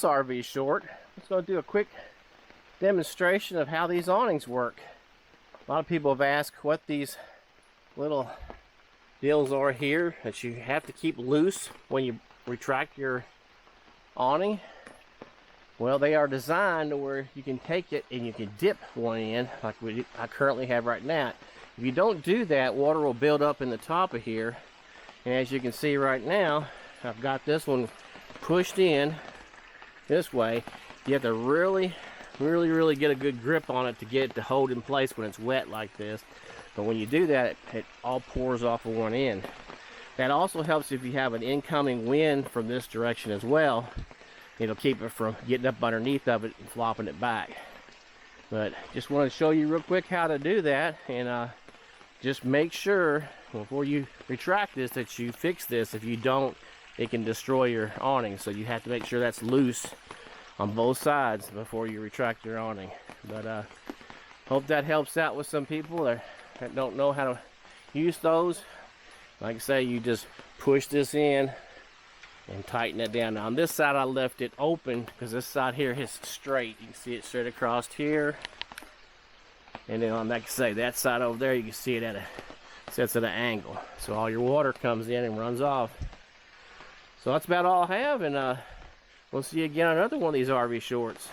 this RV short, let's go do a quick demonstration of how these awnings work. A lot of people have asked what these little deals are here that you have to keep loose when you retract your awning. Well, they are designed to where you can take it and you can dip one in like I currently have right now. If you don't do that, water will build up in the top of here, and as you can see right now, I've got this one pushed in this way. You have to really get a good grip on it to get it to hold in place when it's wet like this. But when you do that, it all pours off of one end. That also helps if you have an incoming wind from this direction as well. It'll keep it from getting up underneath of it and flopping it back. But just want to show you real quick how to do that, and just make sure before you retract this that you fix this. If you don't, it can destroy your awning. So you have to make sure that's loose on both sides before you retract your awning. But hope that helps out with some people that don't know how to use those. Like I say, you just push this in and tighten it down. Now on this side I left it open because this side here is straight. You can see it straight across here. And then on, like I say, that side over there, you can see it sets at an angle. So all your water comes in and runs off. So that's about all I have, and we'll see you again on another one of these RV shorts.